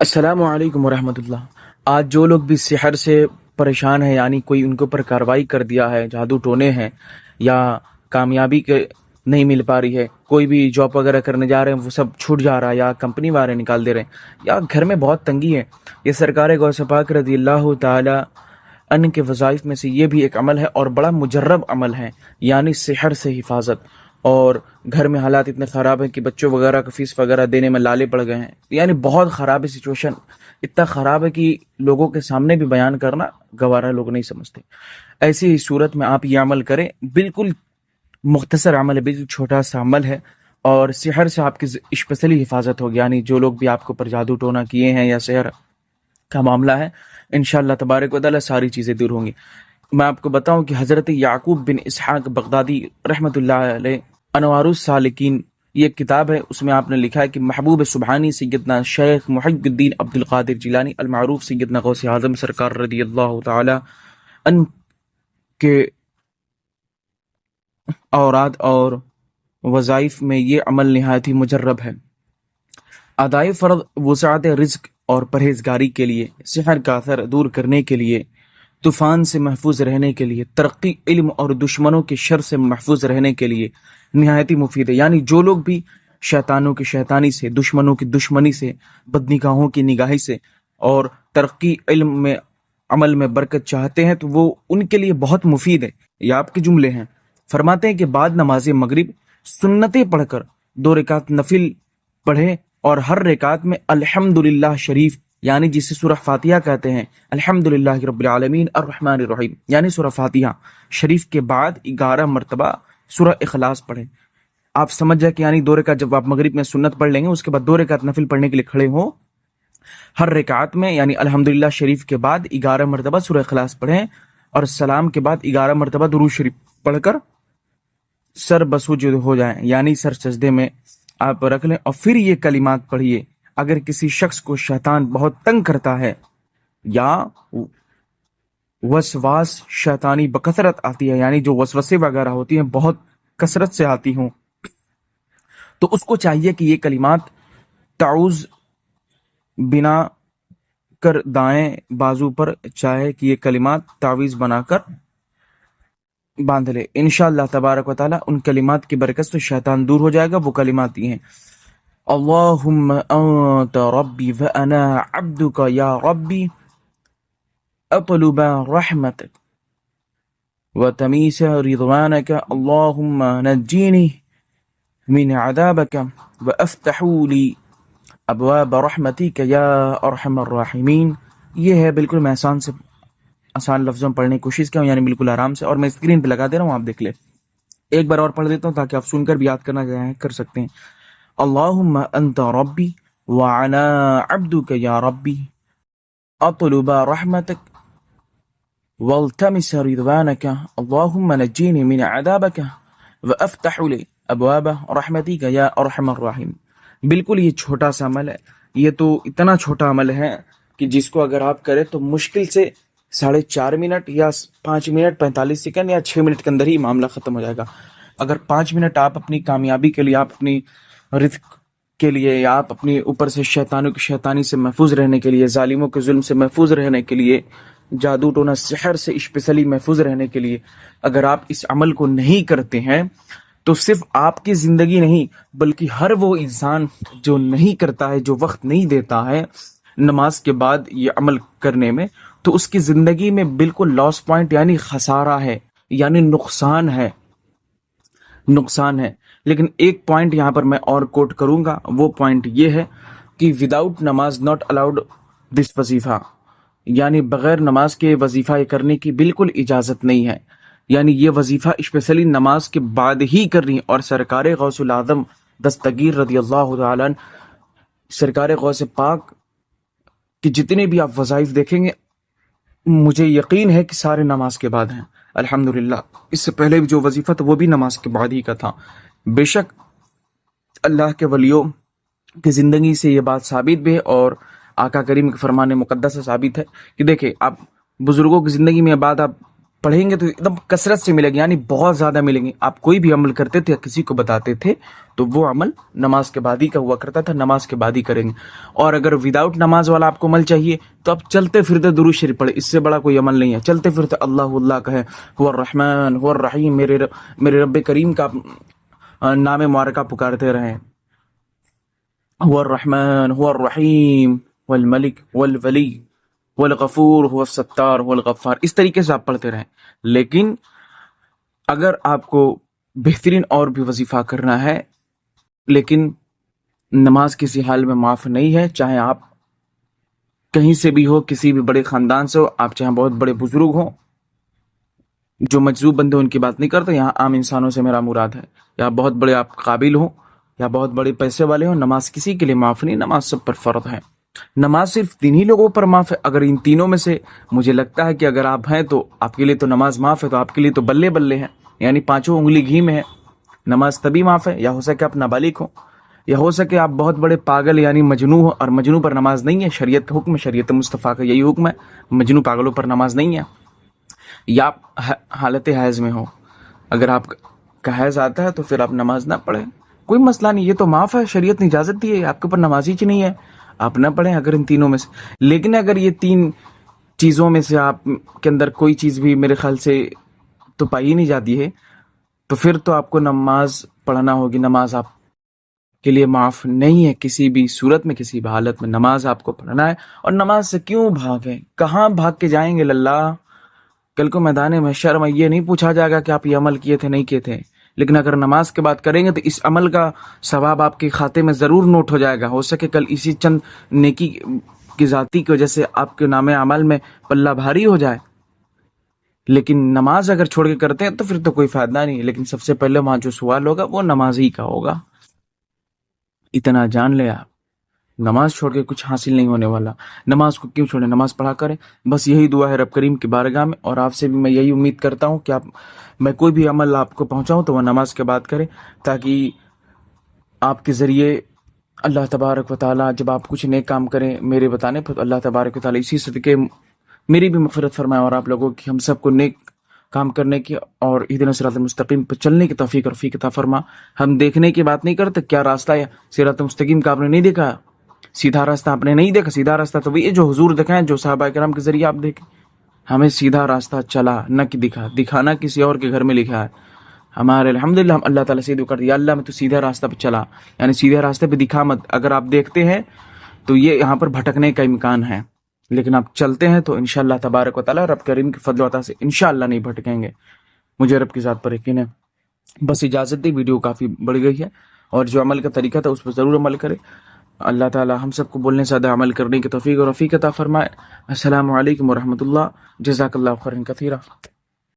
السلام علیکم ورحمۃ اللہ۔ آج جو لوگ بھی سحر سے پریشان ہیں، یعنی کوئی ان کے اوپر کارروائی کر دیا ہے، جادو ٹونے ہیں، یا کامیابی کے نہیں مل پا رہی ہے، کوئی بھی جاب وغیرہ کرنے جا رہے ہیں وہ سب چھوٹ جا رہا ہے، یا کمپنی والے نکال دے رہے ہیں، یا گھر میں بہت تنگی ہے، یہ سرکار غوث پاک رضی اللہ تعالی ان کے وظائف میں سے یہ بھی ایک عمل ہے، اور بڑا مجرب عمل ہے، یعنی سحر سے حفاظت۔ اور گھر میں حالات اتنے خراب ہیں کہ بچوں وغیرہ کا فیس وغیرہ دینے میں لالے پڑ گئے ہیں، یعنی بہت خراب ہے سچویشن، اتنا خراب ہے کہ لوگوں کے سامنے بھی بیان کرنا گوارا لوگ نہیں سمجھتے۔ ایسی ہی صورت میں آپ یہ عمل کریں، بالکل مختصر عمل ہے، بالکل چھوٹا سا عمل ہے، اور سحر سے آپ کی اسپیشلی حفاظت ہوگی، یعنی جو لوگ بھی آپ کو پر جادو ٹونا کیے ہیں یا سحر کا معاملہ ہے، انشاءاللہ تبارک و تعالی ساری چیزیں دور ہوں گی۔ میں آپ کو بتاؤں کہ حضرت یعقوب بن اسحاق بغدادی رحمۃ اللہ علیہ انوار السالکین، یہ ایک کتاب ہے، اس میں آپ نے لکھا ہے کہ محبوب سبحانی سیدنا شیخ محب الدین عبد القادر جیلانی المعروف سیدنا غوث اعظم سرکار رضی اللہ تعالی ان کے اوراد اور وظائف میں یہ عمل نہایت ہی مجرب ہے۔ ادائے فرض، وسعت رزق اور پرہیزگاری کے لیے، سحر کا اثر دور کرنے کے لیے، طوفان سے محفوظ رہنے کے لیے، ترقی علم اور دشمنوں کے شر سے محفوظ رہنے کے لیے نہایت ہی مفید ہے۔ یعنی جو لوگ بھی شیطانوں کی شیطانی سے، دشمنوں کی دشمنی سے، بدنگاہوں کی نگاہی سے، اور ترقی علم میں عمل میں برکت چاہتے ہیں تو وہ ان کے لیے بہت مفید ہے۔ یہ آپ کے جملے ہیں۔ فرماتے ہیں کہ بعد نماز مغرب سنتیں پڑھ کر 2 رکعت نفل پڑھیں، اور ہر رکعت میں الحمدللہ شریف، یعنی جسے سورہ فاتحہ کہتے ہیں، الحمدللہ رب العالمین الرحمن الرحیم، یعنی سورہ فاتحہ شریف کے بعد 11 مرتبہ سورہ اخلاص پڑھیں۔ آپ سمجھ جائیں کہ یعنی 2 رکعت جب آپ مغرب میں سنت پڑھ لیں گے، اس کے بعد 2 رکعت نفل پڑھنے کے لیے کھڑے ہوں، ہر رکعت میں یعنی الحمدللہ شریف کے بعد 11 مرتبہ سورہ اخلاص پڑھیں، اور سلام کے بعد 11 مرتبہ درود شریف پڑھ کر سر بسجود ہو جائیں، یعنی سر سجدے میں آپ رکھ لیں، اور پھر یہ کلمات پڑھیے۔ اگر کسی شخص کو شیطان بہت تنگ کرتا ہے، یا وسواس شیطانی بکثرت آتی ہے، یعنی جو وسوسے وغیرہ ہوتی ہیں بہت کثرت سے آتی ہوں، تو اس کو چاہیے کہ یہ کلمات تعوذ بنا کر دائیں بازو پر چاہے کہ یہ کلمات تعویذ بنا کر باندھ لے، انشاءاللہ تبارک و تعالی ان کلمات کی برکت سے شیطان دور ہو جائے گا۔ وہ کلمات یہ ہیں: اللہم انت ربی وانا عبدک یا ربی اطلب رحمتک وتمیس رضوانک اللہم نجینی من عذابک وافتح لی ابواب رحمتک یا ارحم الراحمین۔ یہ ہے، بالکل میں آسان لفظوں میں پڑھنے کی کوشش کیا ہوں، یعنی بالکل آرام سے، اور میں اسکرین پہ لگا دے رہا ہوں، آپ دیکھ لیں۔ ایک بار اور پڑھ دیتا ہوں تاکہ آپ سن کر بھی یاد کرنا کر سکتے ہیں۔ اللہم انت ربی وانا عبدک یا ربی اطلب رحمتک والتمس رضوانک اللہم نجینی من عذابک وافتح لی ابواب رحمتک یا ارحم الراحمین۔ بالکل یہ چھوٹا سا عمل ہے، یہ تو اتنا چھوٹا عمل ہے کہ جس کو اگر آپ کریں تو مشکل سے 4.5 منٹ یا 5 منٹ 45 سیکنڈ یا 6 منٹ کے اندر ہی معاملہ ختم ہو جائے گا۔ اگر 5 منٹ آپ اپنی کامیابی کے لیے، آپ اپنی رزق کے لیے، یا آپ اپنی اوپر سے شیطانوں کی شیطانی سے محفوظ رہنے کے لیے، ظالموں کے ظلم سے محفوظ رہنے کے لیے، جادو ٹونا سحر سے اسپیشلی محفوظ رہنے کے لیے اگر آپ اس عمل کو نہیں کرتے ہیں، تو صرف آپ کی زندگی نہیں بلکہ ہر وہ انسان جو نہیں کرتا ہے، جو وقت نہیں دیتا ہے نماز کے بعد یہ عمل کرنے میں، تو اس کی زندگی میں بالکل لاس پوائنٹ، یعنی خسارہ ہے، یعنی نقصان ہے، نقصان ہے۔ لیکن ایک پوائنٹ یہاں پر میں اور کوٹ کروں گا، وہ پوائنٹ یہ ہے کہ وداؤٹ نماز ناٹ الاؤڈ دس وظیفہ، یعنی بغیر نماز کے وظیفہ کرنے کی بالکل اجازت نہیں ہے، یعنی یہ وظیفہ اسپیشلی نماز کے بعد ہی کرنی ہے۔ اور سرکار غوث الاعظم دستگیر رضی اللہ تعالیٰ عنہ، سرکار غوث پاک کہ جتنے بھی آپ وظائف دیکھیں گے، مجھے یقین ہے کہ سارے نماز کے بعد ہیں الحمدللہ۔ اس سے پہلے بھی جو وظیفہ تھا وہ بھی نماز کے بعد ہی کا تھا۔ بے شک اللہ کے ولیوں کی زندگی سے یہ بات ثابت بھی ہے، اور آقا کریم کے فرمان مقدس سے ثابت ہے کہ دیکھیں، آپ بزرگوں کی زندگی میں بات آپ پڑھیں گے تو ایک دم کثرت سے ملے گی، یعنی بہت زیادہ ملیں گے. آپ کوئی بھی عمل کرتے تھے یا کسی کو بتاتے تھے تو وہ عمل نماز کے بعد ہی کا ہوا کرتا تھا، نماز کے بعد ہی کریں گے. اور اگر وداؤٹ نماز والا آپ کو عمل چاہیے تو آپ چلتے پھرتے درود شریف پڑھے، اس سے بڑا کوئی عمل نہیں ہے. چلتے پھرتے اللہ اللہ کہے، هو الرحمن هو الرحیم، میرے رب کریم کا نام مبارکہ پکارتے رہیں. هو الرحمن هو الرحیم والملک والولی والغفور هو الستار هو الغفار، اس طریقے سے آپ پڑھتے رہیں. لیکن اگر آپ کو بہترین اور بھی وظیفہ کرنا ہے، لیکن نماز کسی حال میں معاف نہیں ہے، چاہے آپ کہیں سے بھی ہو، کسی بھی بڑے خاندان سے ہو، آپ چاہے بہت بڑے بزرگ ہوں. جو مجذوب بندے ان کی بات نہیں کرتے، یہاں عام انسانوں سے میرا مراد ہے. یا بہت بڑے آپ قابل ہوں یا بہت بڑے پیسے والے ہوں، نماز کسی کے لیے معاف نہیں، نماز سب پر فرض ہے. نماز صرف تین ہی لوگوں پر معاف ہے. اگر ان تینوں میں سے مجھے لگتا ہے کہ اگر آپ ہیں تو آپ کے لیے تو نماز معاف ہے، تو آپ کے لیے تو بلے بلے ہیں، یعنی پانچوں انگلی گھی میں ہے. نماز تبھی معاف ہے یا ہو سکے آپ نابالغ ہو، یا ہو سکے آپ بہت بڑے پاگل یعنی مجنوں ہو، اور مجنوں پر نماز نہیں ہے. شریعت کا حکم ہے، شریعت مصطفیٰ کا یہی حکم ہے، مجنوں پاگلوں پر نماز نہیں ہے. یا آپ حالت حیض میں ہو، اگر آپ کا حیض آتا ہے تو پھر آپ نماز نہ پڑھیں، کوئی مسئلہ نہیں، یہ تو معاف ہے، شریعت نے اجازت دی ہے، آپ کے اوپر نماز ہی نہیں ہے، آپ نہ پڑھیں اگر ان تینوں میں سے. لیکن اگر یہ تین چیزوں میں سے آپ کے اندر کوئی چیز بھی میرے خیال سے تو پائی نہیں جاتی ہے، تو پھر تو آپ کو نماز پڑھنا ہوگی. نماز آپ کے لیے معاف نہیں ہے کسی بھی صورت میں، کسی بھی حالت میں نماز آپ کو پڑھنا ہے. اور نماز سے کیوں بھاگیں، کہاں بھاگ کے جائیں گے للہ؟ کل کو میدان محشر میں یہ نہیں پوچھا جائے گا کہ آپ یہ عمل کیے تھے نہیں کیے تھے. لیکن اگر نماز کے بعد کریں گے تو اس عمل کا ثواب آپ کے کھاتے میں ضرور نوٹ ہو جائے گا. ہو سکے کل اسی چند نیکی کی ذاتی کی وجہ سے آپ کے نام اعمال میں پلہ بھاری ہو جائے. لیکن نماز اگر چھوڑ کے کرتے ہیں تو پھر تو کوئی فائدہ نہیں. لیکن سب سے پہلے وہاں جو سوال ہوگا وہ نماز ہی کا ہوگا. اتنا جان لے آپ، نماز چھوڑ کے کچھ حاصل نہیں ہونے والا. نماز کو کیوں چھوڑیں، نماز پڑھا کریں. بس یہی دعا ہے رب کریم کی بارگاہ میں، اور آپ سے بھی میں یہی امید کرتا ہوں کہ میں کوئی بھی عمل آپ کو پہنچاؤں تو وہ نماز کے بعد کریں، تاکہ آپ کے ذریعے اللہ تبارک و تعالیٰ جب آپ کچھ نیک کام کریں میرے بتانے پر، اللہ تبارک و تعالیٰ اسی صدقے میری بھی مغفرت فرمائے، اور آپ لوگوں کی، ہم سب کو نیک کام کرنے کی اور اہدنا الصراط المستقیم پر چلنے کی توفیق اور رفیق عطا فرما. ہم دیکھنے کی بات نہیں کرتے، کیا راستہ ہے صراط المستقیم کا آپ نے نہیں دیکھا، سیدھا راستہ آپ نے نہیں دیکھا. سیدھا راستہ تو یہ جو حضور دکھائیں، جو صحابہ کرام کے ذریعے آپ دیکھیں. ہمیں سیدھا راستہ چلا نہ کہ دکھانا کسی اور کے گھر میں لکھا ہے. ہمارے الحمدللہ ہم اللہ تعالیٰ سے دعا کرتے ہیں، یا اللہ میں تو سیدھا راستہ پہ چلا، یعنی سیدھے راستے پہ دکھا مت. اگر آپ دیکھتے ہیں تو یہ یہاں پر بھٹکنے کا امکان ہے، لیکن آپ چلتے ہیں تو انشاءاللہ تبارک و تعالیٰ رب کریم کے فضل و عطا سے انشاءاللہ نہیں بھٹکیں گے. مجھے رب کی ذات پر یقین ہے. بس اجازت دی، ویڈیو کافی بڑھ گئی ہے، اور جو عمل کا طریقہ تھا اس پر ضرور عمل کرے. اللہ تعالی ہم سب کو بولنے سے زیادہ عمل کرنے کی توفیق اور رفیق عطا فرمائے. السلام علیکم ورحمۃ اللہ. جزاک اللہ خیرا کثیرا.